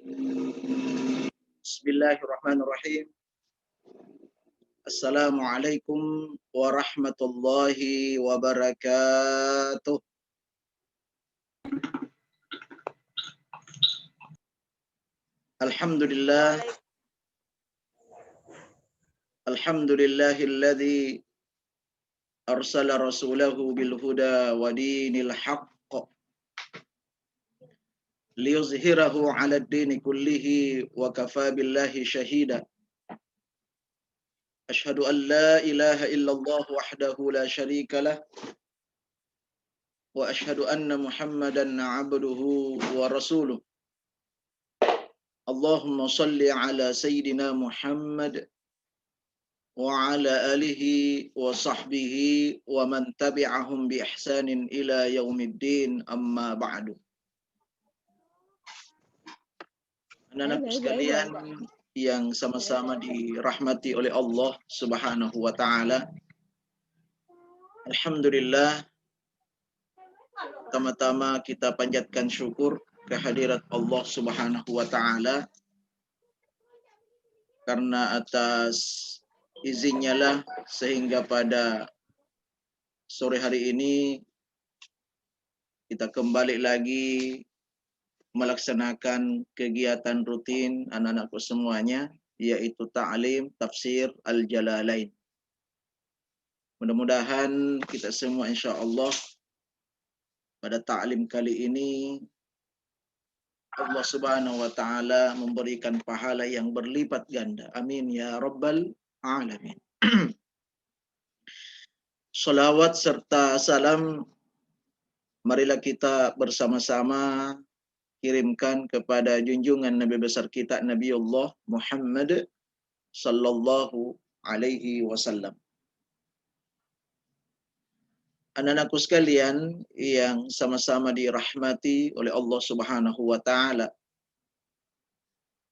Bismillahirrahmanirrahim. Assalamualaikum warahmatullahi wabarakatuh. Alhamdulillah. Alhamdulillahilladzi arsala rasulahu bil huda wa dinil haqq liyuzhirahu 'ala ad-dini kullihi wa kafa billahi shahida. Ashhadu an la ilaha illallah wahdahu la syarika lah wa ashhadu anna Muhammadan 'abduhu wa rasuluh. Allahumma salli ala sayyidina Muhammad wa ala alihi wa sahbihi wa man tabi'ahum bi ihsanin ila yaumiddin, amma ba'du. Anak-anakku sekalian yang sama-sama dirahmati oleh Allah Subhanahu wa taala. Alhamdulillah, pertama-tama kita panjatkan syukur kehadirat Allah Subhanahu wa taala, karena atas izinnya lah sehingga pada sore hari ini kita kembali lagi melaksanakan kegiatan rutin anak-anakku semuanya, yaitu ta'lim tafsir Al-Jalalain. Mudah-mudahan kita semua insya Allah pada ta'lim kali ini Allah Subhanahu wa taala memberikan pahala yang berlipat ganda. Amin ya rabbal alamin. Salawat serta salam marilah kita bersama-sama kirimkan kepada junjungan Nabi besar kita, Nabiullah Muhammad sallallahu alaihi wasallam. Anak-anakku sekalian yang sama-sama dirahmati oleh Allah Subhanahu wa taala.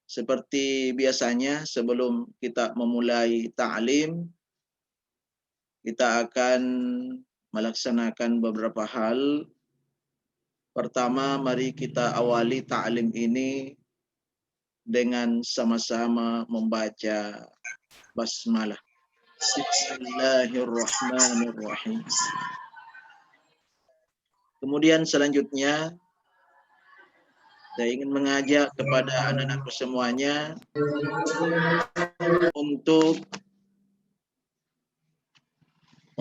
Seperti biasanya sebelum kita memulai ta'lim, kita akan melaksanakan beberapa hal. Pertama, mari kita awali ta'lim ini dengan sama-sama membaca basmalah. Bismillahirrahmanirrahim. Kemudian selanjutnya, saya ingin mengajak kepada anak-anakku semuanya untuk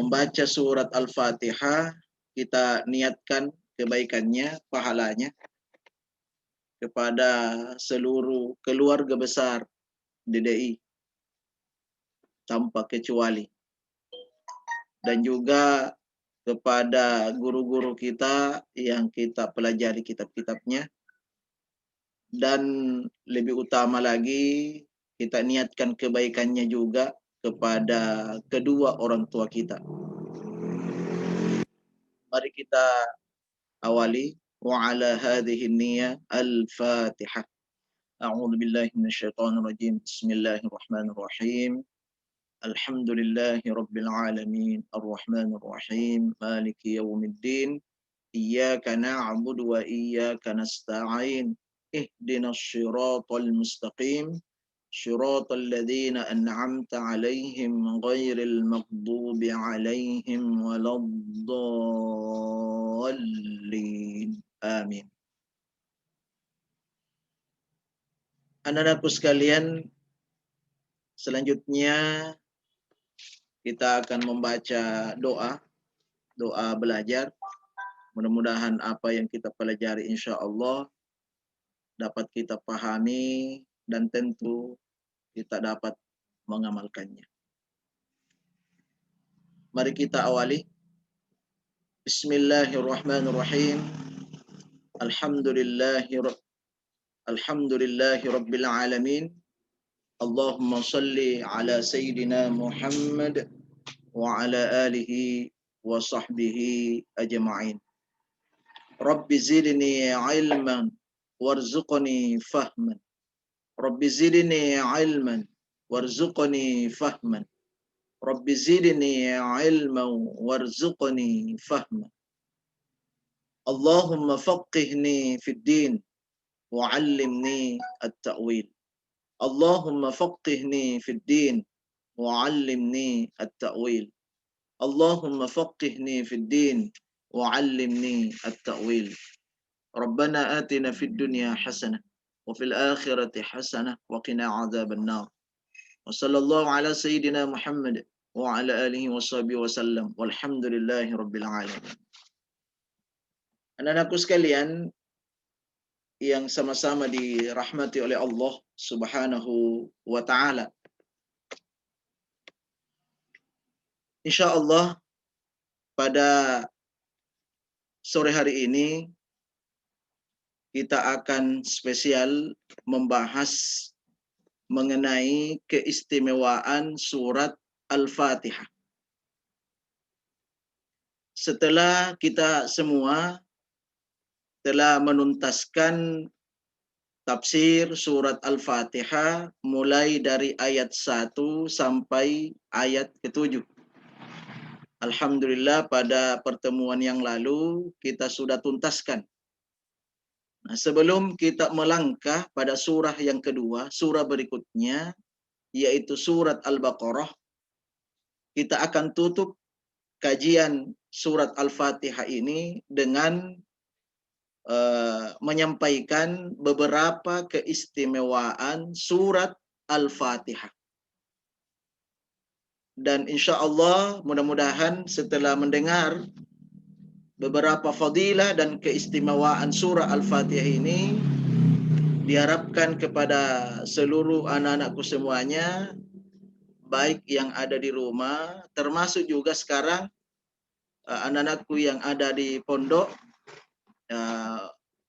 membaca surat Al-Fatihah. Kita niatkan kebaikannya, pahalanya kepada seluruh keluarga besar DDI tanpa kecuali, dan juga kepada guru-guru kita yang kita pelajari kitab-kitabnya, dan lebih utama lagi kita niatkan kebaikannya juga kepada kedua orang tua kita. Mari kita awali. Wa ala hadhihi niyyah al-Fatihah. A'udzu billahi minasyaitonir rajim. Bismillahirrahmanirrahim. Alhamdulillahi rabbil alamin. Arrahmanir rahim. Maliki yaumiddin. Iyyaka na'budu wa iyyaka nasta'in. Ihdinas shiratal mustaqim. Shiratal ladzina an'amta 'alaihim ghairil maghdubi 'alaihim waladdallin. Amin. Anak-anakku sekalian, selanjutnya kita akan membaca doa belajar. Mudah-mudahan apa yang kita pelajari insya Allah dapat kita pahami dan tentu kita dapat mengamalkannya. Mari kita awali. Bismillahirrahmanirrahim. Alhamdulillahi rabbil alamin. Allahumma salli ala sayyidina Muhammad wa ala alihi wa sahbihi ajma'in. Rabbi zidni ilman warzuqni fahman. Rabbi zidni ilman warzuqni fahman. Rabbi zidni ilman warzuqni fahman. Allahumma faqihni fid din wa'allimni at-ta'wil. Allahumma faqqihni fid din wa'allimni at-ta'wil. Allahumma faqqihni fid din wa'allimni at-ta'wil. Rabbana atina fid dunya hasanah wa fil akhirati hasanah wa qina adzaban nar. Wa sallallahu ala sayyidina Muhammad wa ala alihi wa sahbihi wa sallam. Walhamdulillahi rabbil alamin. Anak-anakku sekalian yang sama-sama dirahmati oleh Allah Subhanahu wa taala. Insyaallah pada sore hari ini kita akan spesial membahas mengenai keistimewaan surat Al-Fatihah. Setelah kita semua telah menuntaskan tafsir surat Al-Fatihah mulai dari ayat 1 sampai ayat ke-7. Alhamdulillah pada pertemuan yang lalu kita sudah tuntaskan. Nah, sebelum kita melangkah pada surah yang kedua, surah berikutnya, yaitu surat Al-Baqarah, kita akan tutup kajian surat Al-Fatihah ini dengan menyampaikan beberapa keistimewaan surat Al-Fatihah. Dan insya Allah mudah-mudahan setelah mendengar beberapa fadilah dan keistimewaan surah Al-Fatihah ini, diharapkan kepada seluruh anak-anakku semuanya, baik yang ada di rumah, termasuk juga sekarang anak-anakku yang ada di pondok,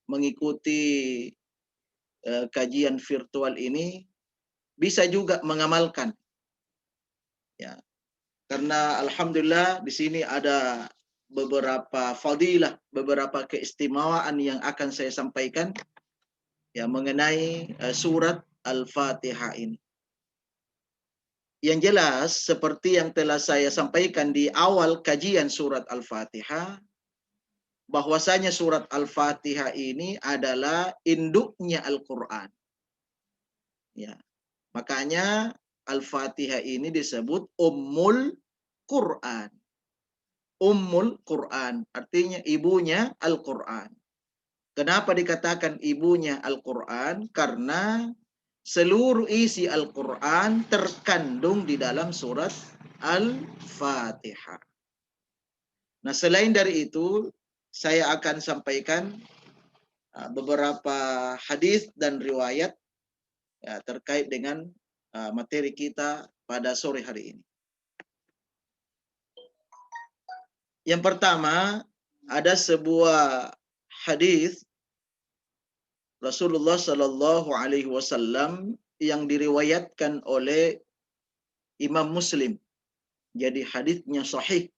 mengikuti kajian virtual ini, bisa juga mengamalkan. Ya, karena alhamdulillah di sini ada beberapa fadilah, beberapa keistimewaan yang akan saya sampaikan ya mengenai surat Al-Fatihah ini. Yang jelas seperti yang telah saya sampaikan di awal kajian surat Al-Fatihah, bahwasanya surat Al-Fatihah ini adalah induknya Al-Qur'an. Ya. Makanya Al-Fatihah ini disebut Ummul Qur'an. Ummul Qur'an artinya ibunya Al-Qur'an. Kenapa dikatakan ibunya Al-Qur'an? Karena seluruh isi Al-Qur'an terkandung di dalam surat Al-Fatihah. Nah, selain dari itu, saya akan sampaikan beberapa hadis dan riwayat ya, terkait dengan materi kita pada sore hari ini. Yang pertama, ada sebuah hadis Rasulullah Shallallahu Alaihi Wasallam yang diriwayatkan oleh Imam Muslim. Jadi hadisnya sahih.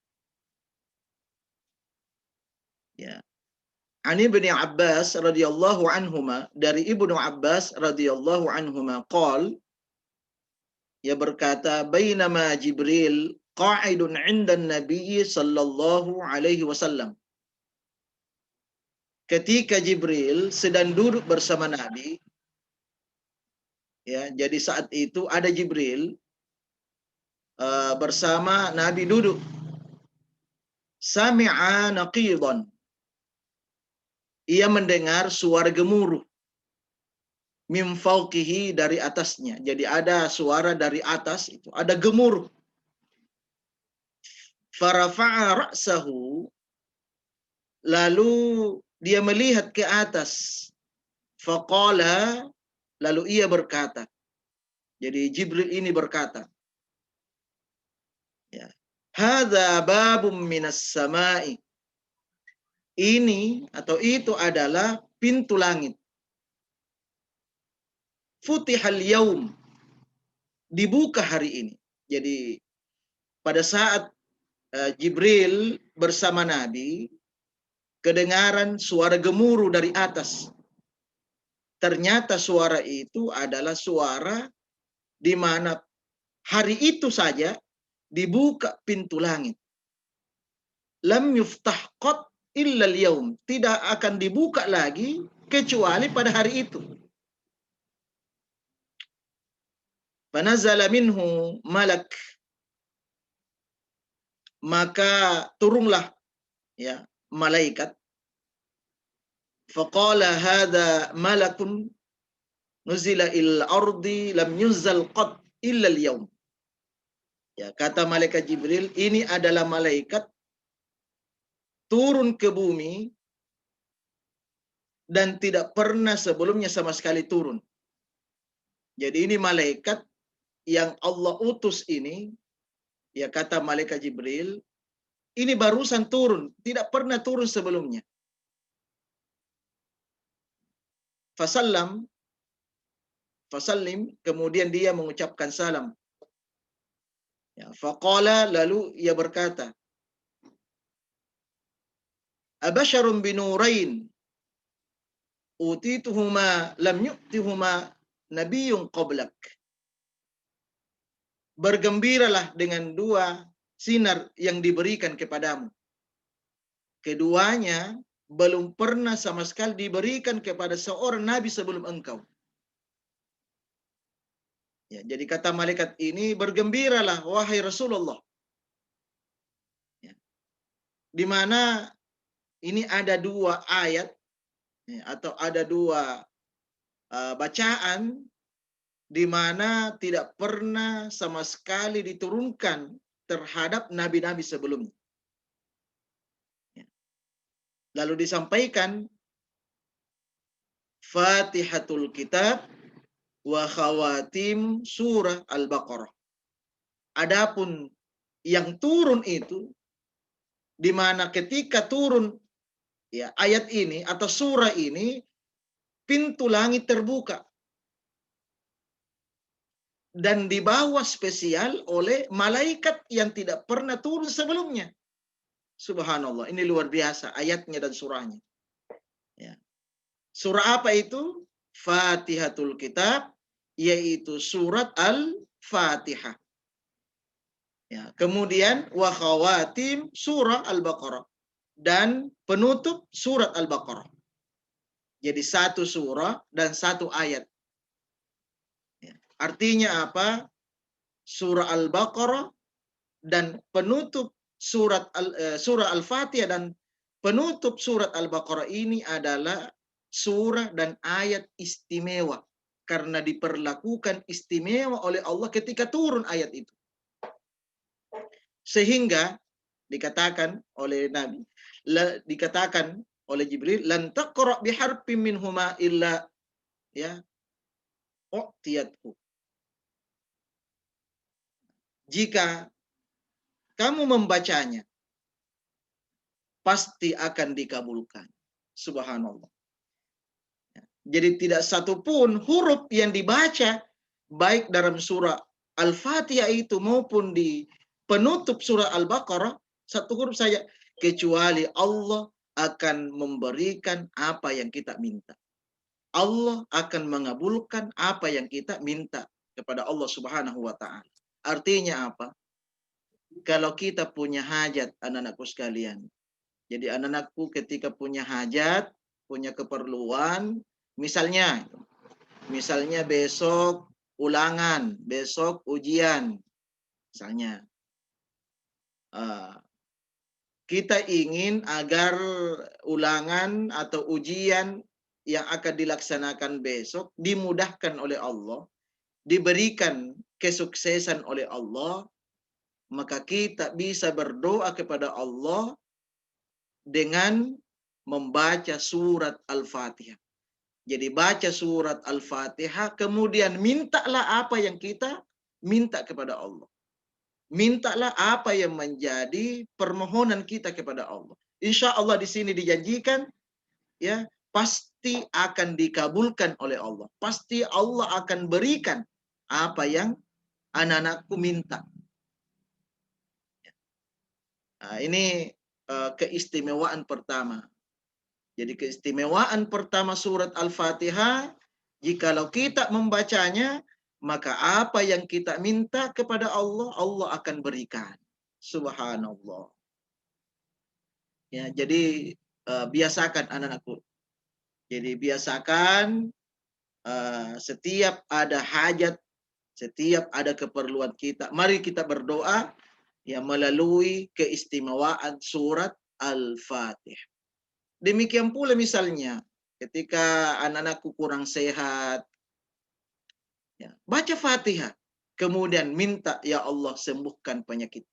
Ya. Ani bin Abbas radhiyallahu anhuma, dari Ibnu Abbas radhiyallahu anhuma qol, ia berkata, bainama Jibril qa'idun 'inda Nabi sallallahu alaihi wasallam. Ketika Jibril sedang duduk bersama Nabi, ya, jadi saat itu ada Jibril bersama Nabi duduk. Sami'a naqidan. Ia mendengar suara gemuruh. Min fauqihi, dari atasnya. Jadi ada suara dari atas itu, ada gemuruh. Farafa'a ra'sahu, lalu dia melihat ke atas. Faqala, lalu ia berkata. Jadi Jibril ini berkata, ya, hadza babum minas samai. Ini atau itu adalah pintu langit. Futihal yaum, dibuka hari ini. Jadi pada saat Jibril bersama Nabi, kedengaran suara gemuruh dari atas. Ternyata suara itu adalah suara di mana hari itu saja dibuka pintu langit. Lam yuftah qat illa al-yaum, tidak akan dibuka lagi kecuali pada hari itu. Fanazala minhu malak, maka turunlah ya malaikat. Faqala hadza malakun nuzila il ardi lam yunzal qad illa al-yaum. Ya, kata malaikat Jibril, ini adalah malaikat turun ke bumi dan tidak pernah sebelumnya sama sekali turun. Jadi ini malaikat yang Allah utus ini, ya kata malaikat Jibril, ini barusan turun, tidak pernah turun sebelumnya. Fasallim, kemudian dia mengucapkan salam. Ya, faqala, lalu ia berkata, abasharun binurain utituhuma lam yu'tihuma nabiyyun qablak. Bergembiralah dengan dua sinar yang diberikan kepadamu. Keduanya belum pernah sama sekali diberikan kepada seorang nabi sebelum engkau. Ya, jadi kata malaikat ini, bergembiralah wahai Rasulullah. Ya, di mana ini ada dua ayat ya, atau ada dua bacaan di mana tidak pernah sama sekali diturunkan terhadap nabi-nabi sebelumnya. Ya. Lalu disampaikan Fatihatul Kitab wa khawatim surah Al-Baqarah. Adapun yang turun itu, di mana ketika turun ya ayat ini atau surah ini, pintu langit terbuka dan dibawa spesial oleh malaikat yang tidak pernah turun sebelumnya. Subhanallah, ini luar biasa ayatnya dan surahnya. Ya. Surah apa itu? Fatihatul Kitab, yaitu surat Al-Fatihah. Ya, kemudian wa khawatim surah Al-Baqarah dan penutup surat Al-Baqarah. Jadi satu surah dan satu ayat. Ya. Artinya apa? Surah Al-Baqarah dan penutup surah Al-Fatihah dan penutup surat Al-Baqarah ini adalah surah dan ayat istimewa karena diperlakukan istimewa oleh Allah ketika turun ayat itu. Sehingga dikatakan oleh Nabi, dikatakan oleh Jibril, lan taqra biharfin minhuma illa ya u'tiyathu. Jika kamu membacanya, pasti akan dikabulkan. Subhanallah. Jadi tidak satupun huruf yang dibaca, baik dalam surah Al-Fatihah itu maupun di penutup surah Al-Baqarah, satu huruf saja, kecuali Allah akan memberikan apa yang kita minta. Allah akan mengabulkan apa yang kita minta kepada Allah Subhanahu wa Ta'ala. Artinya apa? Kalau kita punya hajat, anak-anakku sekalian. Jadi anak-anakku ketika punya hajat, punya keperluan, misalnya besok ulangan, besok ujian, misalnya. Kita ingin agar ulangan atau ujian yang akan dilaksanakan besok dimudahkan oleh Allah, diberikan kesuksesan oleh Allah, maka kita bisa berdoa kepada Allah dengan membaca surat Al-Fatihah. Jadi baca surat Al-Fatihah, kemudian mintalah apa yang kita minta kepada Allah. Mintalah apa yang menjadi permohonan kita kepada Allah. Insya Allah di sini dijanjikan, ya pasti akan dikabulkan oleh Allah. Pasti Allah akan berikan apa yang anak-anakku minta. Nah, ini keistimewaan pertama. Jadi keistimewaan pertama surat Al-Fatihah, jikalau kita membacanya, maka apa yang kita minta kepada Allah, Allah akan berikan. Subhanallah. Ya, jadi biasakan anak-anakku. Jadi biasakan setiap ada hajat, setiap ada keperluan kita, mari kita berdoa ya melalui keistimewaan surat Al-Fatihah. Demikian pula misalnya ketika anak-anakku kurang sehat, ya, baca Fatihah, kemudian minta ya Allah sembuhkan penyakit.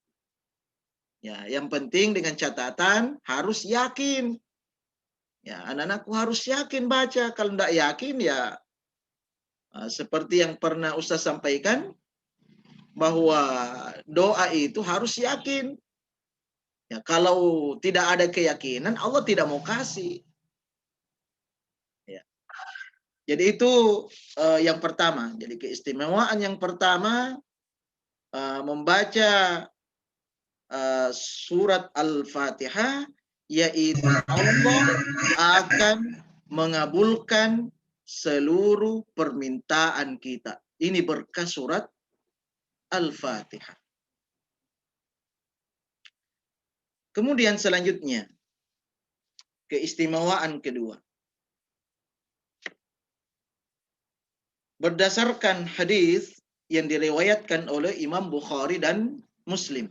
Ya, yang penting dengan catatan harus yakin. Ya, anak-anakku harus yakin baca. Kalau tidak yakin ya seperti yang pernah Ustaz sampaikan bahwa doa itu harus yakin. Ya, kalau tidak ada keyakinan Allah tidak mau kasih. Ya. Jadi itu yang pertama. Jadi keistimewaan yang pertama membaca surat Al-Fatihah, yaitu Allah akan mengabulkan seluruh permintaan kita. Ini berkah surat Al-Fatihah. Kemudian selanjutnya, keistimewaan kedua. Berdasarkan hadis yang diriwayatkan oleh Imam Bukhari dan Muslim.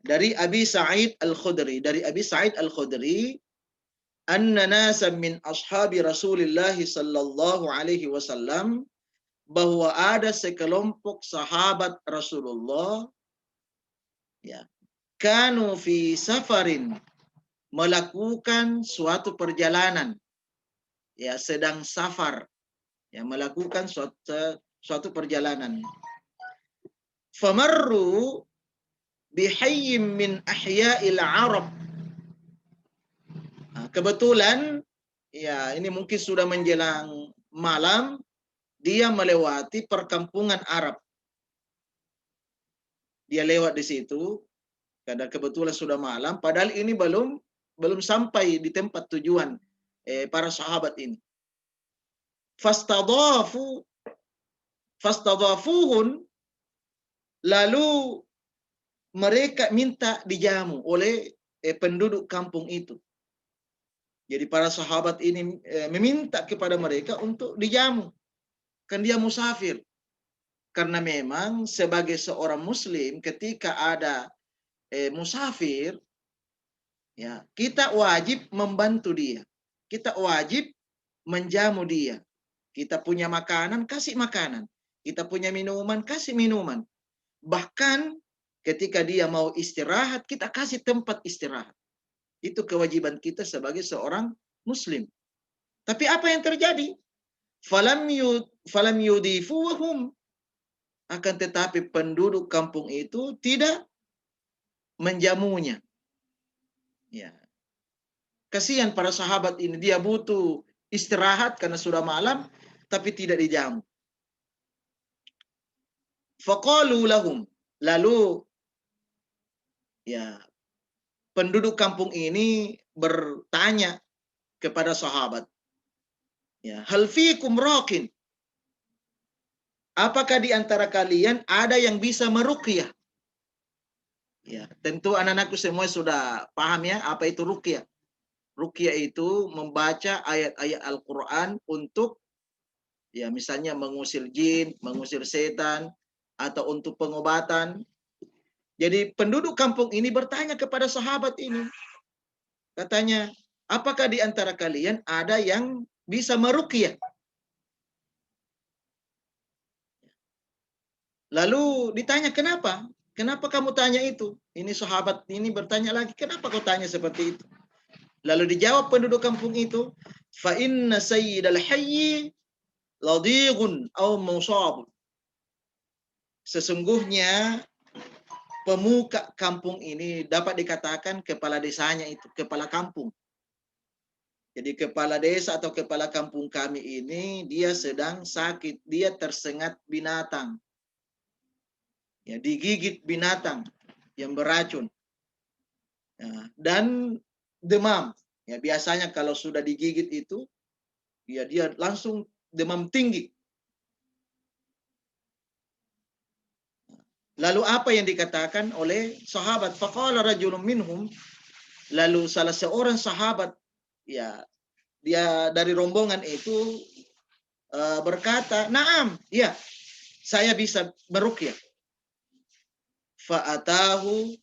Dari Abi Sa'id Al-Khudri. Dari Abi Sa'id Al-Khudri, anna nasan min ashabi Rasulullah sallallahu alaihi wasallam, bahwa ada sekelompok sahabat Rasulullah, ya, kanu fi safarin, melakukan suatu perjalanan, ya, sedang safar, ya, melakukan suatu perjalanan. Famarru bihayyim min ahya'il Arab. Nah, kebetulan ya ini mungkin sudah menjelang malam, dia melewati perkampungan Arab. Dia lewat di situ karena kebetulan sudah malam, padahal ini belum sampai di tempat tujuan para sahabat ini. Fastadafuhun, lalu mereka minta dijamu oleh penduduk kampung itu. Jadi para sahabat ini meminta kepada mereka untuk dijamu. Kan dia musafir. Karena memang sebagai seorang muslim ketika ada musafir, ya, kita wajib membantu dia. Kita wajib menjamu dia. Kita punya makanan, kasih makanan. Kita punya minuman, kasih minuman. Bahkan ketika dia mau istirahat, kita kasih tempat istirahat. Itu kewajiban kita sebagai seorang muslim. Tapi apa yang terjadi? Falam yudifuhum. Akan tetapi penduduk kampung itu tidak menjamunya. Ya. Kasihan para sahabat ini, dia butuh istirahat karena sudah malam, tapi tidak dijamu. Faqalu lahum, lalu ya penduduk kampung ini bertanya kepada sahabat, ya, hal fikum raqin, apakah di antara kalian ada yang bisa meruqyah? Ya, tentu anak-anakku semua sudah paham ya apa itu ruqyah. Ruqyah itu membaca ayat-ayat Al-Quran untuk, ya, misalnya mengusir jin, mengusir setan, atau untuk pengobatan. Jadi penduduk kampung ini bertanya kepada sahabat ini. Katanya, apakah di antara kalian ada yang bisa meruqyah? Lalu ditanya, kenapa? Kenapa kamu tanya itu? Ini sahabat ini bertanya lagi, kenapa kau tanya seperti itu? Lalu dijawab penduduk kampung itu, fa inna sayyidal hayyi ladighun aw musab. Sesungguhnya pemuka kampung ini dapat dikatakan kepala desanya itu, kepala kampung. Jadi kepala desa atau kepala kampung kami ini dia sedang sakit, dia tersengat binatang. Ya, digigit binatang yang beracun. Ya, dan demam. Ya, biasanya kalau sudah digigit itu, ya dia langsung demam tinggi. Lalu apa yang dikatakan oleh sahabat? Faqala rajulun minhum, lalu salah seorang sahabat ya dia dari rombongan itu berkata, "Naam, ya, saya bisa meruqyah." Fa'atahu,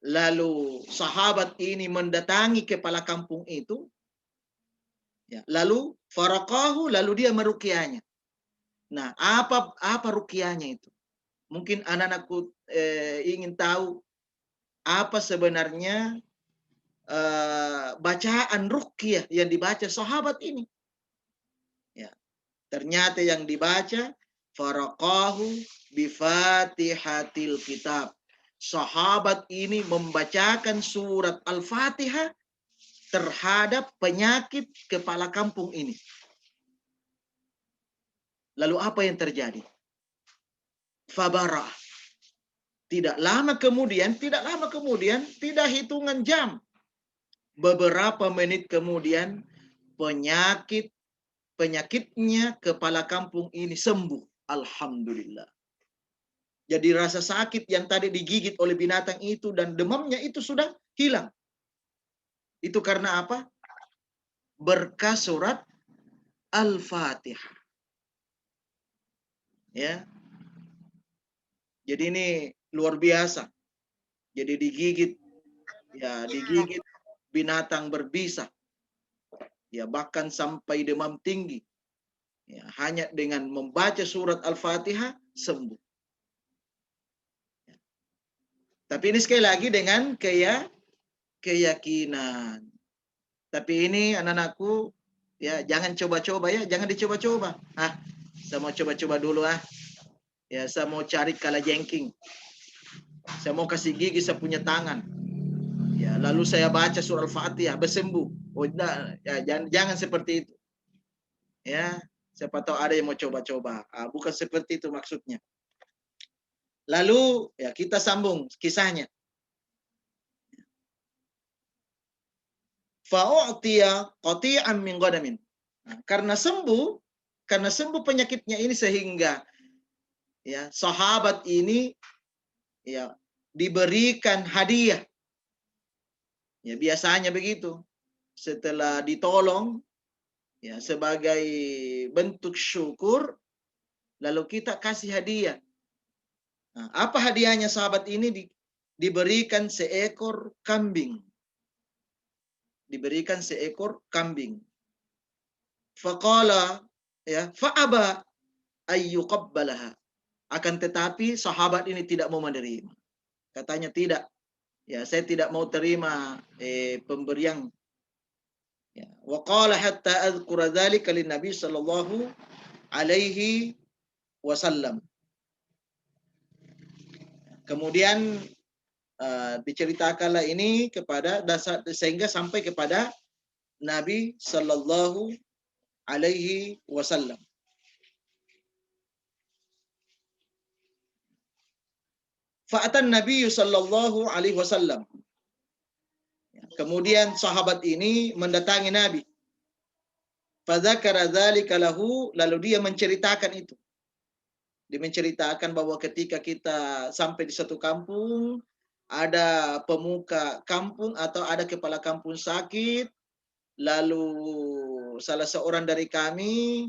lalu sahabat ini mendatangi kepala kampung itu, ya, lalu faraqahu, lalu dia meruqyahnya. Nah, apa ruqyahnya itu? Mungkin anak-anakku ingin tahu apa sebenarnya bacaan ruqyah yang dibaca sahabat ini. Ya, ternyata yang dibaca faraqahu bifatihatil kitab. Sahabat ini membacakan surat Al-Fatihah terhadap penyakit kepala kampung ini. Lalu apa yang terjadi? Fabara. Tidak lama kemudian, tidak hitungan jam, beberapa menit kemudian penyakitnya kepala kampung ini sembuh. Alhamdulillah. Jadi rasa sakit yang tadi digigit oleh binatang itu dan demamnya itu sudah hilang. Itu karena apa? Berkah surat Al-Fatihah. Ya. Jadi ini luar biasa. Jadi digigit binatang berbisa. Ya, bahkan sampai demam tinggi. Ya, hanya dengan membaca surat Al-Fatihah sembuh. Ya. Tapi ini sekali lagi dengan keyakinan. Tapi ini anak-anakku, ya jangan coba-coba ya, jangan dicoba-coba. Saya mau coba-coba dulu Ya, saya mau cari kalajengking. Saya mau kasih gigi saya punya tangan. Ya, lalu saya baca surah Al-Fatihah, bersembuh. Oh, enggak, ya jangan seperti itu. Ya, siapa tahu ada yang mau coba-coba. Bukan seperti itu maksudnya. Lalu ya kita sambung kisahnya. Fa'u'tiya qati'an min ghanamin. Karena sembuh penyakitnya ini sehingga ya sahabat ini ya diberikan hadiah. Ya biasanya begitu. Setelah ditolong ya sebagai bentuk syukur lalu kita kasih hadiah. Nah, apa hadiahnya sahabat ini? Diberikan seekor kambing. Diberikan seekor kambing. Faqala ya fa'aba ayyuqabbalaha. Akan tetapi sahabat ini tidak mau menerima. Katanya tidak. Ya, saya tidak mau terima pemberian. Ya. Wa qala hatta adhkura dzalika lin Nabi sallallahu alaihi wasallam. Kemudian diceritakanlah ini sehingga sampai kepada Nabi sallallahu alaihi wasallam. Fa'atan Nabi sallallahu alaihi wasallam. Kemudian sahabat ini mendatangi Nabi. Fadzakara dzalika lahu, lalu dia menceritakan itu. Dia menceritakan bahwa ketika kita sampai di satu kampung, ada pemuka kampung atau ada kepala kampung sakit, lalu salah seorang dari kami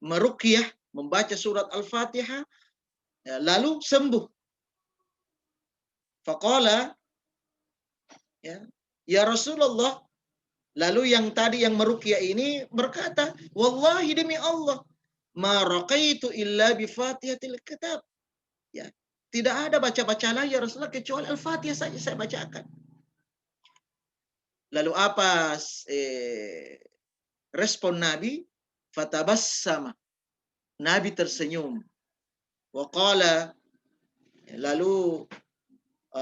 meruqyah, membaca surat Al-Fatihah, lalu sembuh. Faqala ya Rasulullah, lalu yang tadi yang meruqyah ini berkata, wallahi demi Allah, ma raqaitu illa bi Fatihatil kitab. Ya, tidak ada baca-baca lain ya Rasulullah kecuali Al-Fatihah saja saya bacakan. Lalu apa respon Nabi? Fatabassama. Nabi tersenyum. Wa qala, lalu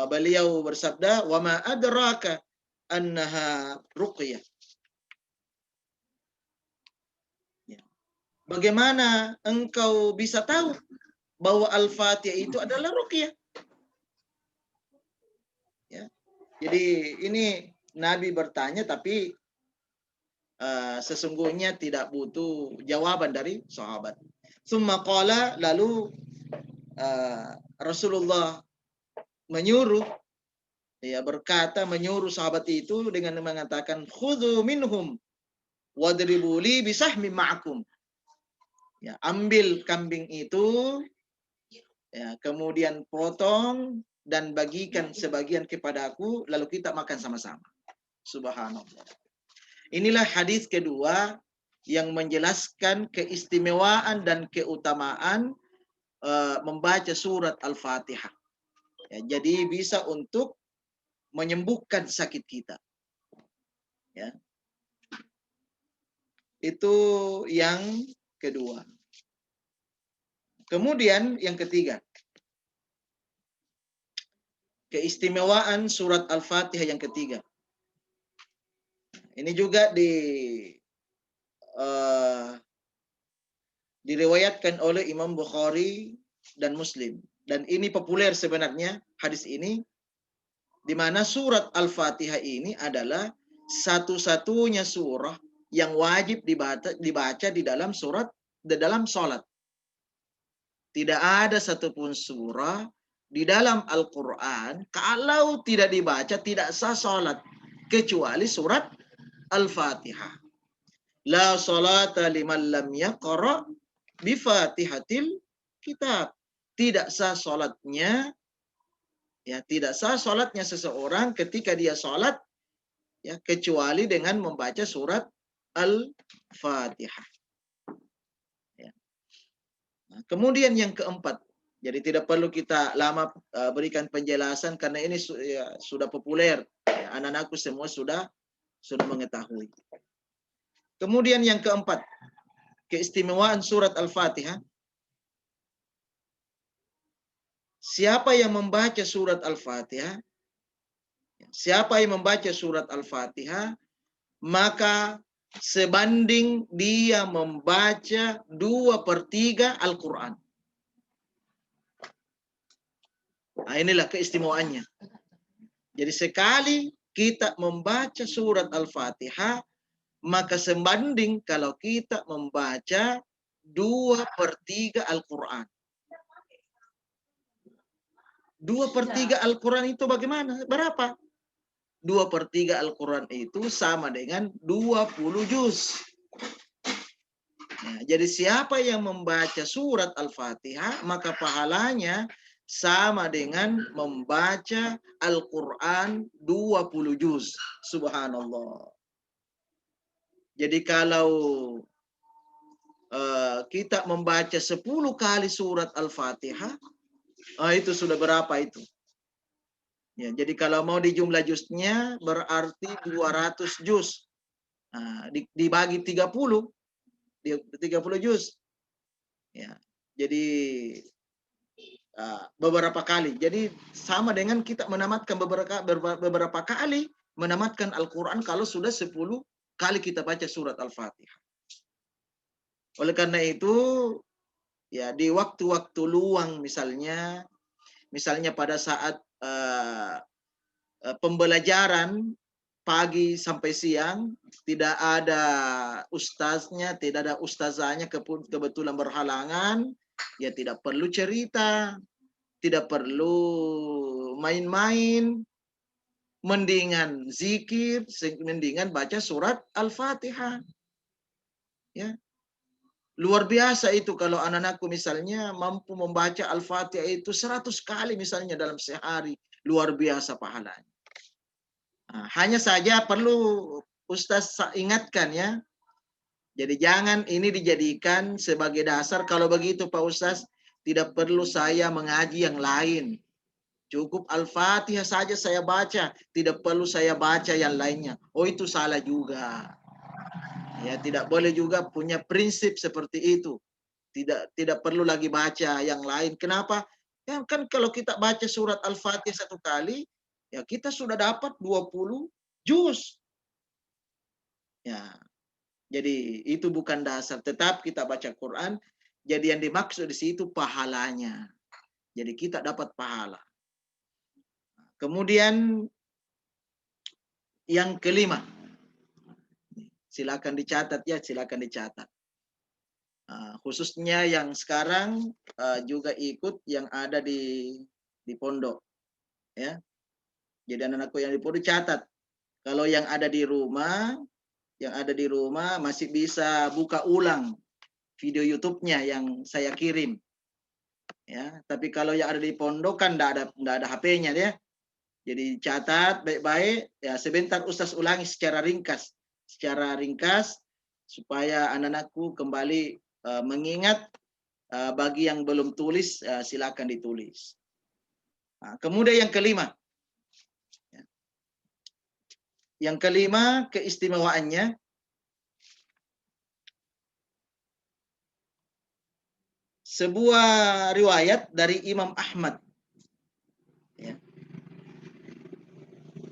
beliau bersabda, wa ma adraka annaha ruqyah. Bagaimana engkau bisa tahu bahwa Al-Fatihah itu adalah ruqyah? Ya. Jadi ini Nabi bertanya tapi sesungguhnya tidak butuh jawaban dari sahabat. Summa qala, lalu Rasulullah menyuruh ya berkata menyuruh sahabat itu dengan mengatakan khudhu minhum wadribu li bisahmi ma'akum. Ya, ambil kambing itu, ya, kemudian potong dan bagikan sebagian kepadaku, lalu kita makan sama-sama. Subhanallah. Inilah hadis kedua yang menjelaskan keistimewaan dan keutamaan membaca surat Al-Fatihah. Ya, jadi bisa untuk menyembuhkan sakit kita. Ya. Itu yang kedua. Kemudian yang ketiga, keistimewaan surat Al-Fatihah yang ketiga. Ini juga diriwayatkan oleh Imam Bukhari dan Muslim. Dan ini populer sebenarnya hadis ini, di mana surat Al-Fatihah ini adalah satu-satunya surah yang wajib dibaca di dalam salat. Tidak ada satupun surah di dalam Al-Quran kalau tidak dibaca tidak sah salat kecuali surat Al-Fatihah. La salata liman lam yaqra bi Fatihatil kitab. Tidak sah salatnya, ya, tidak sah salatnya seseorang ketika dia salat, ya, kecuali dengan membaca surat Al-Fatihah. Ya. Nah, kemudian yang keempat, jadi tidak perlu kita lama berikan penjelasan karena ini ya, sudah populer. Ya, anak-anakku semua sudah mengetahui. Kemudian yang keempat, keistimewaan surat Al-Fatihah. Siapa yang membaca surat Al-Fatihah, siapa yang membaca surat Al-Fatihah, maka sebanding dia membaca 2/3 Al-Quran. Nah, inilah keistimewaannya. Jadi sekali kita membaca surat Al-Fatihah, maka sebanding kalau kita membaca 2/3 Al-Quran. 2/3 Al-Quran itu bagaimana? Berapa? 2/3 Al-Quran itu sama dengan 20 juz. Nah, jadi siapa yang membaca surat Al-Fatihah, maka pahalanya sama dengan membaca Al-Quran 20 juz. Subhanallah. Jadi kalau kita membaca 10 kali surat Al-Fatihah, itu sudah berapa itu? Ya, jadi kalau mau dijumlah juznya berarti 200 juz. Nah, dibagi 30 juz. Ya. Jadi beberapa kali. Jadi sama dengan kita menamatkan beberapa kali menamatkan Al-Qur'an kalau sudah 10 kali kita baca surat Al-Fatihah. Oleh karena itu, ya, di waktu-waktu luang misalnya pada saat pembelajaran pagi sampai siang, tidak ada ustaznya, tidak ada ustazahnya, kebetulan berhalangan, ya tidak perlu cerita, tidak perlu main-main, mendingan zikir, mendingan baca surat Al-Fatihah. Ya. Luar biasa itu kalau anak-anakku misalnya mampu membaca Al-Fatihah itu 100 kali misalnya dalam sehari. Luar biasa pahalanya. Nah, hanya saja perlu Ustaz ingatkan ya. Jadi jangan ini dijadikan sebagai dasar. Kalau begitu Pak Ustaz, tidak perlu saya mengaji yang lain. Cukup Al-Fatihah saja saya baca. Tidak perlu saya baca yang lainnya. Oh, itu salah juga. Ya, tidak boleh juga punya prinsip seperti itu. Tidak perlu lagi baca yang lain. Kenapa? Ya kan kalau kita baca surat Al-Fatihah 1 kali, ya kita sudah dapat 20 juz. Ya. Jadi itu bukan dasar, tetap kita baca Quran. Jadi yang dimaksud di situ pahalanya. Jadi kita dapat pahala. Kemudian yang kelima. Silakan dicatat ya, silakan dicatat. Khususnya yang sekarang juga ikut yang ada di pondok, ya. Jadi anak-anakku yang di pondok catat. Kalau yang ada di rumah, masih bisa buka ulang video YouTube-nya yang saya kirim. Ya, tapi kalau yang ada di pondok kan enggak ada HP-nya dia. Jadi catat baik-baik, ya sebentar Ustaz ulangi secara ringkas supaya anak-anakku kembali mengingat. Bagi yang belum tulis, silakan ditulis. Nah, kemudian yang kelima. Yang kelima keistimewaannya, sebuah riwayat dari Imam Ahmad, ya,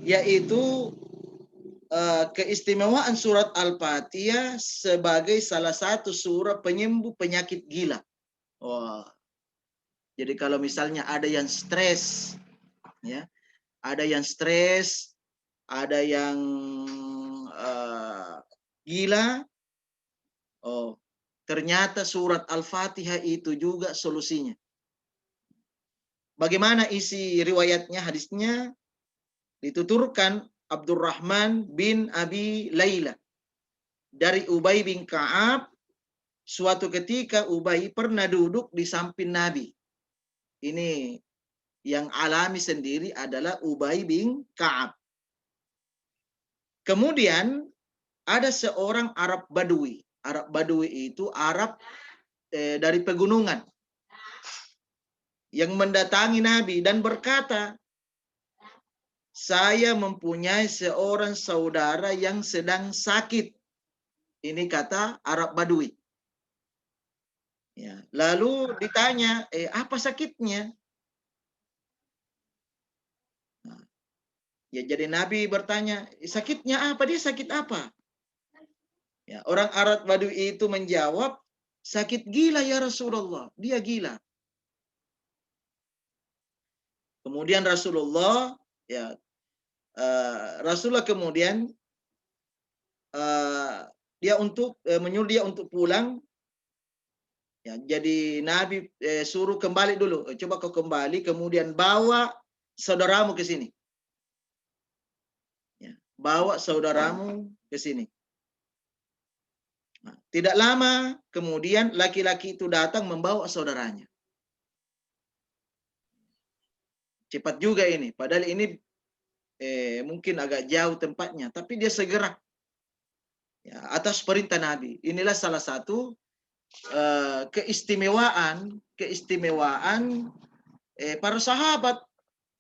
yaitu keistimewaan surat Al-Fatihah sebagai salah satu surat penyembuh penyakit gila. Wah. Jadi kalau misalnya ada yang stres, ya, ada yang stres, ada yang gila, oh, ternyata surat Al-Fatihah itu juga solusinya. Bagaimana isi riwayatnya, hadisnya? Dituturkan Abdurrahman bin Abi Laila dari Ubay bin Ka'ab. Suatu ketika Ubay pernah duduk di samping Nabi. Ini yang alami sendiri adalah Ubay bin Ka'ab. Kemudian ada seorang Arab Badui. Arab Badui itu Arab dari pegunungan yang mendatangi Nabi dan berkata, saya mempunyai seorang saudara yang sedang sakit. Ini kata Arab Badui. Ya, lalu ditanya, apa sakitnya? Nah, ya, jadi Nabi bertanya, sakitnya apa? Dia sakit apa? Ya, orang Arab Badui itu menjawab, sakit gila ya Rasulullah. Dia gila. Kemudian Rasulullah, ya, Rasulullah kemudian menyuruh dia untuk pulang. Ya, jadi Nabi suruh kembali dulu. Coba kau kembali, kemudian bawa saudaramu ke sini. Ya, bawa saudaramu ke sini. Nah, tidak lama kemudian laki-laki itu datang membawa saudaranya. Cepat juga ini. Padahal ini mungkin agak jauh tempatnya, tapi dia segera. Ya, atas perintah Nabi. Inilah salah satu keistimewaan para sahabat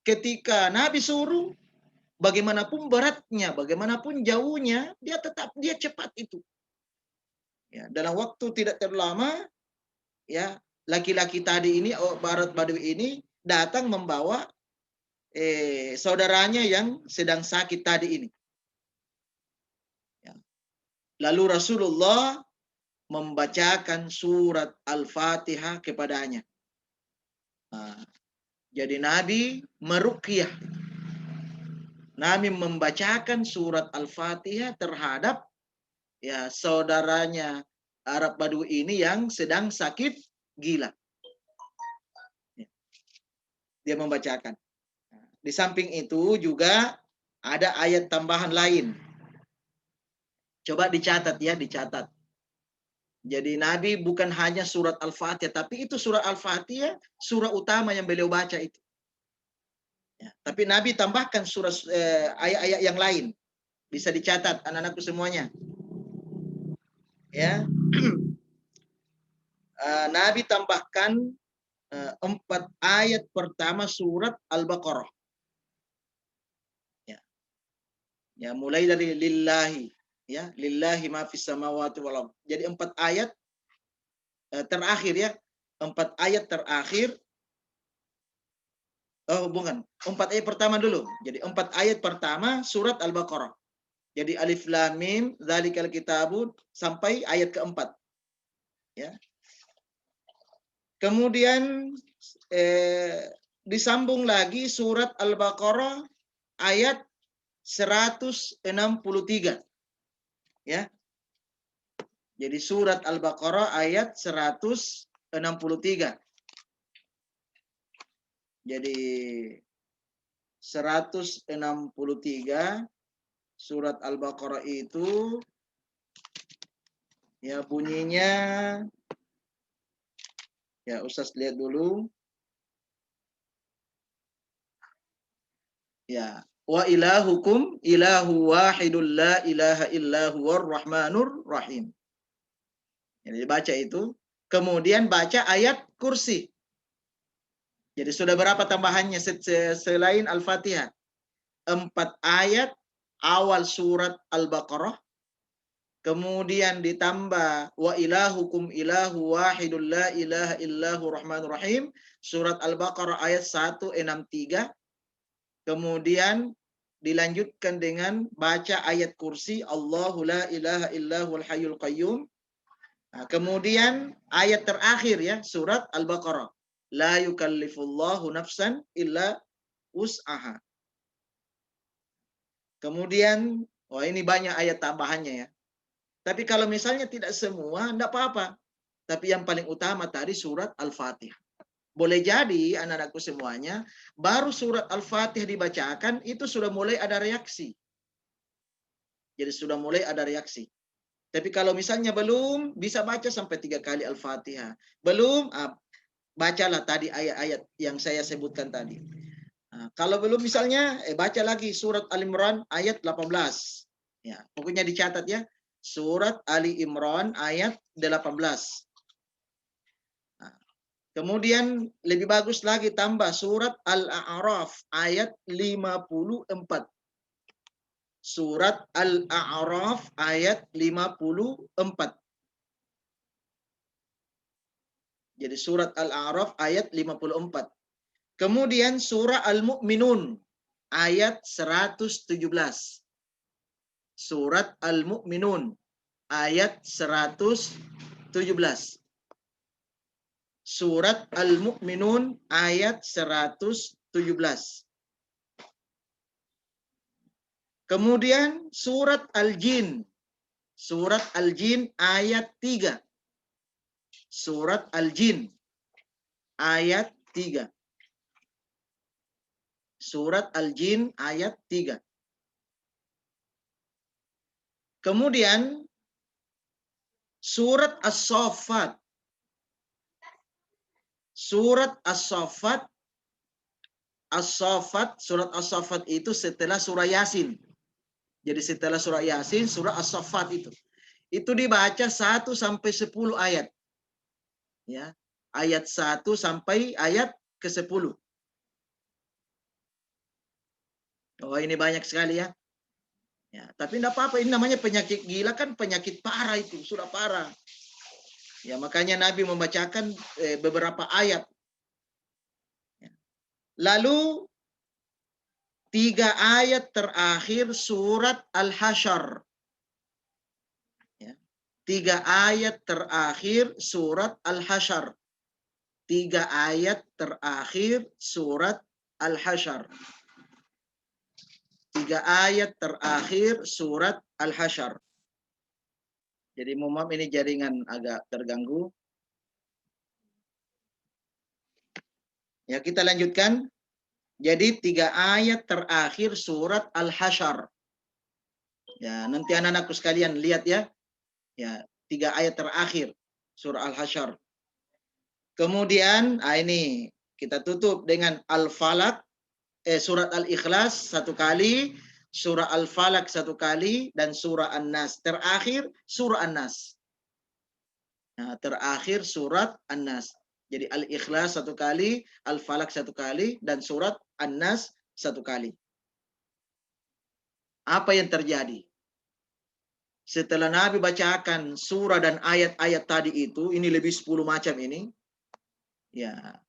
ketika Nabi suruh, bagaimanapun beratnya, bagaimanapun jauhnya, dia cepat itu. Ya, dalam waktu tidak terlalu lama, ya, laki-laki tadi ini, Arab Badui ini datang membawa saudaranya yang sedang sakit tadi ini. Ya. Lalu Rasulullah membacakan surat Al-Fatihah kepadanya. Nah, jadi Nabi meruqyah. Nabi membacakan surat Al-Fatihah terhadap ya saudaranya Arab Badui ini yang sedang sakit gila. Dia membacakan. Di samping itu juga ada ayat tambahan lain. Coba dicatat ya, dicatat. Jadi Nabi bukan hanya surat Al-Fatihah, tapi itu surat Al-Fatihah, surah utama yang beliau baca itu. Ya, tapi Nabi tambahkan ayat-ayat yang lain. Bisa dicatat anak-anakku semuanya. Ya. Nabi tambahkan 4 ayat pertama surat Al-Baqarah. Ya. Ya, mulai dari lillahi, ya, lillahi ma fis samawati wal ardh. Jadi 4 ayat terakhir ya. 4 ayat terakhir. Oh, bukan. 4 ayat pertama dulu. Jadi 4 ayat pertama surat Al-Baqarah. Jadi alif lam mim dzalikal kitabun sampai ayat keempat. Ya. Kemudian disambung lagi surat Al-Baqarah ayat 163. Ya. Jadi surat Al-Baqarah ayat 163. Jadi 163 surat Al-Baqarah itu ya bunyinya, ya Ustaz lihat dulu. Ya, wa ilahukum ilahu wahidul la ilaha illa huwar rahmanur rahim. Jadi baca itu, kemudian baca ayat kursi. Jadi sudah berapa tambahannya selain Al-Fatihah? 4 ayat awal surat Al-Baqarah, kemudian ditambah wa ilahukum ilahu wahidul la ilaha illahu rahmanur rahim, surat Al-Baqarah ayat 163. Kemudian dilanjutkan dengan baca ayat kursi Allahu la ilaha illahul hayyul qayyum. Nah, kemudian ayat terakhir ya surat Al-Baqarah, la yukallifullahu nafsan illa wus'aha. Kemudian, wah ini banyak ayat tambahannya ya. Tapi kalau misalnya tidak semua, enggak apa-apa. Tapi yang paling utama tadi surat Al-Fatihah. Boleh jadi anak-anakku semuanya, baru surat Al-Fatihah dibacakan, itu sudah mulai ada reaksi. Jadi sudah mulai ada reaksi. Tapi kalau misalnya belum, bisa baca sampai 3 kali Al-Fatihah. Belum, bacalah tadi ayat-ayat yang saya sebutkan tadi. Nah, kalau belum misalnya, baca lagi surat Ali Imran ayat 18. Ya, pokoknya dicatat ya. Surat Ali Imran ayat 18. Nah, kemudian lebih bagus lagi tambah surat Al-A'raf ayat 54. Surat Al-A'raf ayat 54. Jadi surat Al-A'raf ayat 54. Kemudian surah Al-Mu'minun ayat 117. Surat Al-Mu'minun ayat 117. Surat Al-Mu'minun ayat 117. Kemudian surat Al-Jin. Surat Al-Jin ayat 3. Surat Al-Jin ayat 3. Surat Al-Jin ayat 3. Kemudian surat As-Saffat. Surat As-Saffat. As-Saffat, surat As-Saffat itu setelah surah Yasin. Jadi setelah surah Yasin, surah As-Saffat itu. Itu dibaca 1 sampai 10 ayat. Ya, ayat 1 sampai ayat ke-10. Oh, ini banyak sekali ya. Ya, tapi enggak apa-apa, ini namanya penyakit gila kan, penyakit parah itu, sudah parah. Ya, makanya Nabi membacakan beberapa ayat. Ya. Lalu 3 ayat terakhir surat Al-Hasyr. Ya. 3 ayat terakhir surat Al-Hasyr. 3 ayat terakhir surat Al-Hasyr. 3 ayat terakhir surat Al-Hasyr. Jadi mohon maaf ini jaringan agak terganggu. Ya, kita lanjutkan. Jadi 3 ayat terakhir surat Al-Hasyr. Ya, nanti anak-anakku sekalian lihat ya. Ya, 3 ayat terakhir surah Al-Hasyr. Kemudian ini kita tutup dengan Al-Falaq. Surat Al-Ikhlas 1 kali, surah Al-Falaq 1 kali, dan surah An-Nas. Terakhir surah An-Nas. Nah, terakhir surat An-Nas. Jadi Al-Ikhlas 1 kali, Al-Falaq 1 kali, dan surat An-Nas 1 kali. Apa yang terjadi? Setelah Nabi bacakan surah dan ayat-ayat tadi itu, ini lebih 10 macam ini. Ya.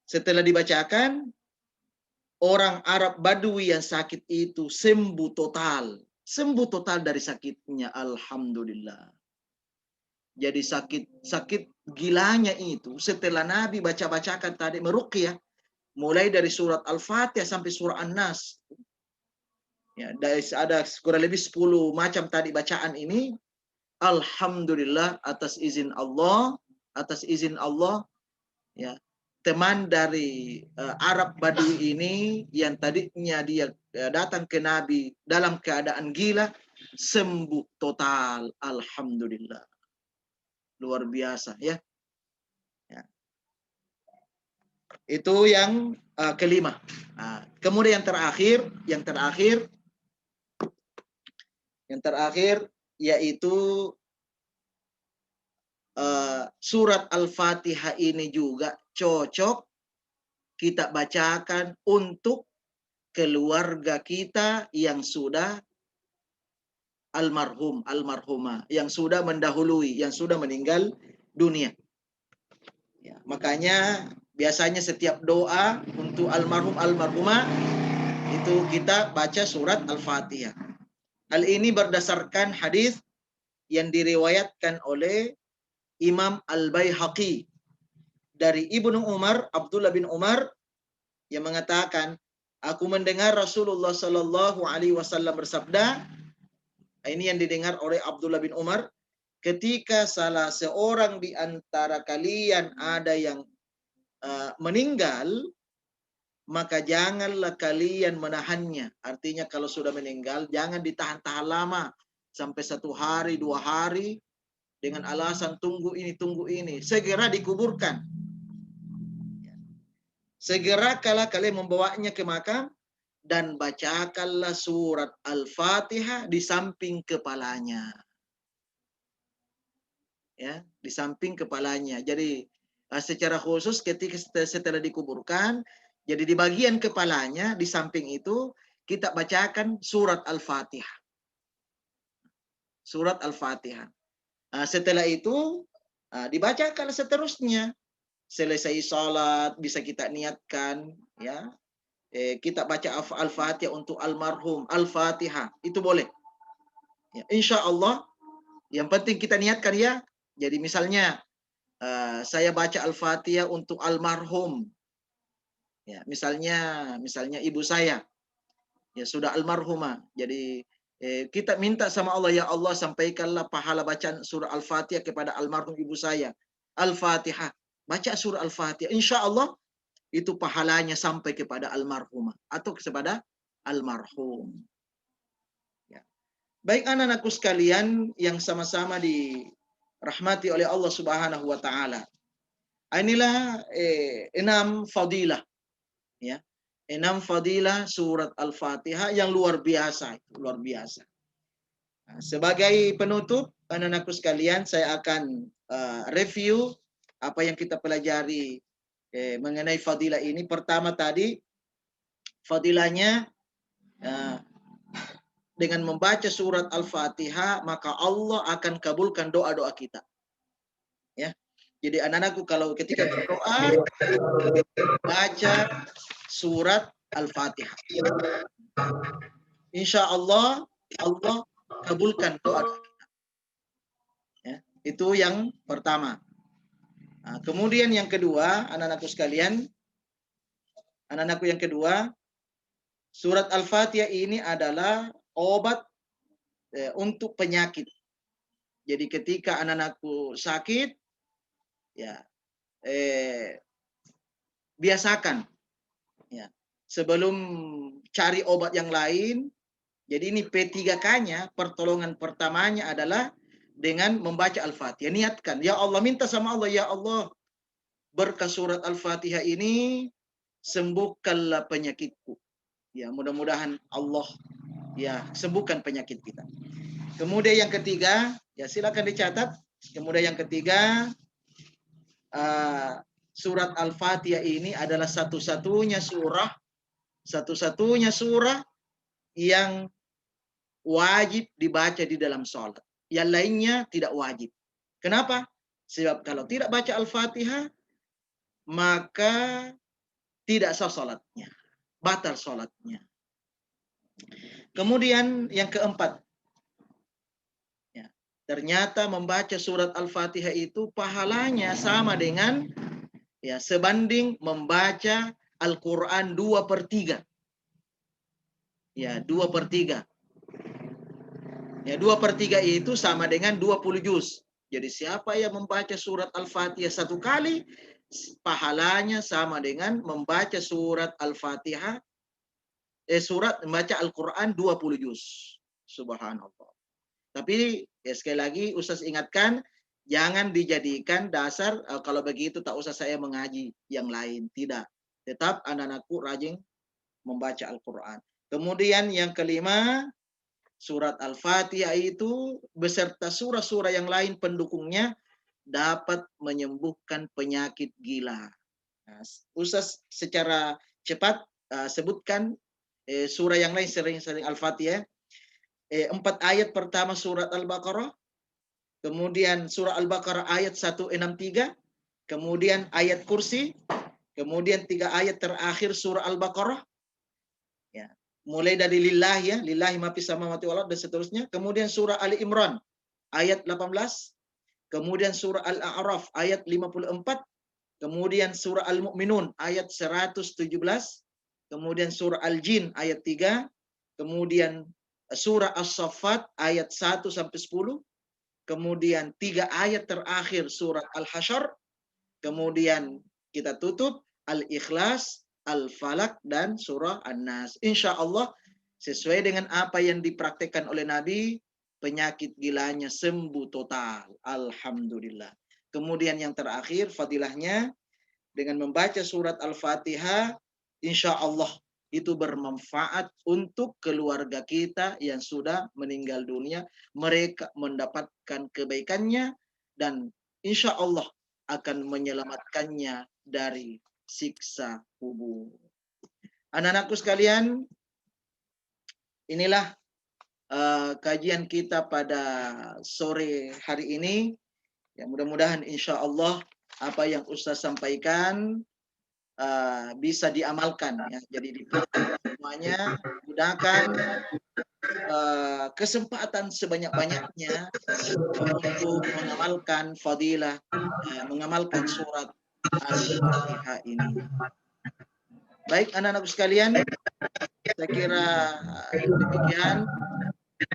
Setelah dibacakan, orang Arab Badui yang sakit itu sembuh total. Sembuh total dari sakitnya. Alhamdulillah. Jadi sakit gilanya itu setelah Nabi baca-bacakan tadi meruqyah. Mulai dari surat Al-Fatihah sampai surah An-Nas. Ya, ada kurang lebih 10 macam tadi bacaan ini. Alhamdulillah atas izin Allah. Ya. teman dari Arab Badui ini yang tadinya dia datang ke Nabi dalam keadaan gila, sembuh total. Alhamdulillah. Luar biasa ya. Ya. Itu yang kelima. Nah, kemudian yang terakhir yaitu surat Al-Fatihah ini juga cocok kita bacakan untuk keluarga kita yang sudah almarhumah, yang sudah mendahului, yang sudah meninggal dunia. Ya, makanya biasanya setiap doa untuk almarhumah itu kita baca surat Al-Fatihah. Hal ini berdasarkan hadis yang diriwayatkan oleh Imam Al-Baihaqi dari Ibnu Umar, Abdullah bin Umar, yang mengatakan, aku mendengar Rasulullah Shallallahu Alaihi Wasallam bersabda, ini yang didengar oleh Abdullah bin Umar, ketika salah seorang di antara kalian ada yang meninggal, maka janganlah kalian menahannya. Artinya kalau sudah meninggal, jangan ditahan-tahan lama sampai 1 hari, 2 hari dengan alasan tunggu ini. Segera dikuburkan. Segera kala kalian membawanya ke makam dan bacakanlah surat Al-Fatihah di samping kepalanya. Ya, di samping kepalanya. Jadi secara khusus ketika setelah dikuburkan, jadi di bagian kepalanya di samping itu kita bacakan surat Al-Fatihah. Surat Al-Fatihah. Setelah itu dibacakan seterusnya. Selesai salat bisa kita niatkan ya. Kita baca Al-Fatihah untuk almarhum, Al-Fatihah. Itu boleh. Ya, insya Allah yang penting kita niatkan ya. Jadi misalnya saya baca Al-Fatihah untuk almarhum. Ya, misalnya ibu saya ya sudah almarhumah. Jadi kita minta sama Allah, ya Allah sampaikanlah pahala bacaan surah Al-Fatihah kepada almarhum ibu saya. Al-Fatihah. Baca surah Al-Fatihah. Insya Allah itu pahalanya sampai kepada almarhumah atau kepada almarhum. Ya. Baik anak-anakku sekalian yang sama-sama dirahmati oleh Allah Subhanahu wa taala. Inilah 6 fadilah ya. 6 fadilah surat Al-Fatihah yang luar biasa, luar biasa. Nah, sebagai penutup anak-anakku sekalian, saya akan review apa yang kita pelajari mengenai fadilah ini. Pertama tadi fadilahnya dengan membaca surat Al-Fatihah maka Allah akan kabulkan doa-doa kita. Ya. Jadi anak-anakku kalau ketika berdoa baca surat Al-Fatihah. Insya Allah Allah kabulkan doa kita. Ya. Itu yang pertama. Nah, kemudian yang kedua, anak-anakku sekalian, yang kedua, surat Al-Fatihah ini adalah obat untuk penyakit. Jadi ketika anak-anakku sakit, ya biasakan, ya sebelum cari obat yang lain. Jadi ini P3K-nya, pertolongan pertamanya adalah dengan membaca Al-Fatihah. Niatkan, ya Allah, minta sama Allah, ya Allah, berkah surat Al-Fatihah ini sembuhkanlah penyakitku. Ya, mudah-mudahan Allah ya sembuhkan penyakit kita. Kemudian yang ketiga, ya silakan dicatat. Kemudian yang ketiga, surat Al-Fatihah ini adalah satu-satunya surah yang wajib dibaca di dalam sholat. Yang lainnya tidak wajib. Kenapa? Sebab kalau tidak baca Al-Fatihah, maka tidak sah sholatnya. Batal sholatnya. Kemudian yang keempat, ya, ternyata membaca surat Al-Fatihah itu pahalanya sama dengan ya sebanding membaca Al-Quran 2/3. Ya, 2/3. Ya, 2/3 itu sama dengan 20 juz. Jadi siapa yang membaca surat Al-Fatihah 1 kali, pahalanya sama dengan membaca surat Al-Fatihah, surat membaca Al-Quran 20 juz. Subhanallah. Tapi ya sekali lagi Ustaz ingatkan, jangan dijadikan dasar kalau begitu tak usah saya mengaji yang lain. Tidak. Tetap anak-anakku rajin membaca Al-Quran. Kemudian yang kelima, surat Al-Fatihah itu beserta surah-surah yang lain pendukungnya dapat menyembuhkan penyakit gila. Nah, Ustaz secara cepat sebutkan surah yang lain sering-sering Al-Fatihah. 4 ayat pertama surat Al-Baqarah, kemudian surah Al-Baqarah ayat 163, kemudian ayat kursi, kemudian 3 ayat terakhir surah Al-Baqarah, ya, mulai dari lillah ya, lillahi ma fis samawati wal ardh dan seterusnya, kemudian surah Ali Imran ayat 18, kemudian surah Al-A'raf ayat 54, kemudian surah Al-Mu'minun ayat 117, kemudian surah Al-Jin ayat 3, kemudian surah As-Saffat ayat 1 sampai 10, kemudian 3 ayat terakhir surat Al-Hasyr, kemudian kita tutup Al-Ikhlas, Al-Falak, dan surah An-Nas. Insya Allah sesuai dengan apa yang dipraktekkan oleh Nabi, penyakit gilanya sembuh total. Alhamdulillah. Kemudian yang terakhir fadilahnya, dengan membaca surat Al-Fatihah, insya Allah itu bermanfaat untuk keluarga kita yang sudah meninggal dunia. Mereka mendapatkan kebaikannya dan insya Allah akan menyelamatkannya dari siksa kubur. Anak-anakku sekalian, inilah kajian kita pada sore hari ini. Ya, mudah-mudahan insya Allah apa yang Ustaz sampaikan bisa diamalkan ya. Jadi semuanya gunakan kesempatan sebanyak-banyaknya untuk mengamalkan fadilah, mengamalkan surat Al-Fatihah ini. Baik anak-anakku sekalian, saya kira demikian.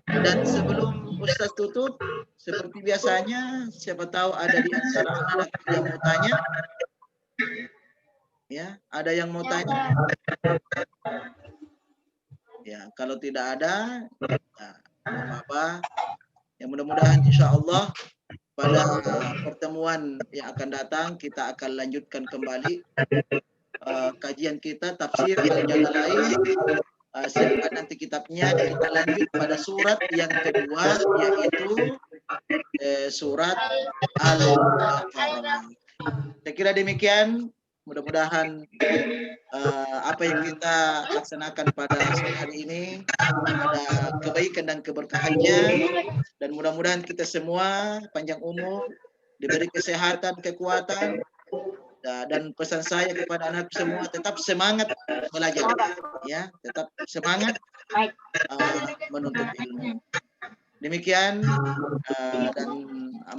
Dan sebelum Ustaz tutup, seperti biasanya, siapa tahu ada di antara anak-anak yang mau tanya. Ya, ada yang mau tanya? Ya, kalau tidak ada, ya, apa-apa. Ya, mudah-mudahan insya Allah pada pertemuan yang akan datang kita akan lanjutkan kembali kajian kita tafsir Al-Jalalain. Siapkan nanti kitabnya, kita lanjut pada surat yang kedua, yaitu surat Al-Baqarah. Saya kira demikian. Mudah-mudahan apa yang kita laksanakan pada sore hari ini ada kebaikan dan keberkahannya, dan mudah-mudahan kita semua panjang umur, diberi kesehatan, kekuatan, dan pesan saya kepada anak semua tetap semangat belajar, ya, tetap semangat menuntut ilmu. Demikian dan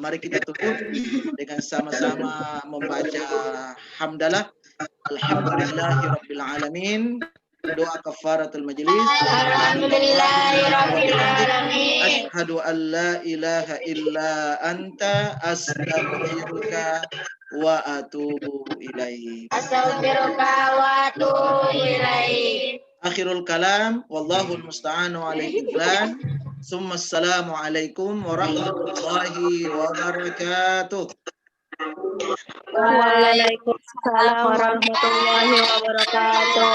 mari kita tutup dengan sama-sama membaca hamdalah. Alhamdulillahirabbil alamin. Doa kafaratul majlis. Alhamdulillahirabbil alamin. Asyhadu an la ilaha illa anta astaghfiruka wa atubu ilaik. Astaghfiruka wa atubu ilaik. Akhirul kalam wallahul musta'anu alaihi fulan. Summa assalamu alaikum warahmatullahi wabarakatuh. Waalaikumsalam warahmatullahi wabarakatuh.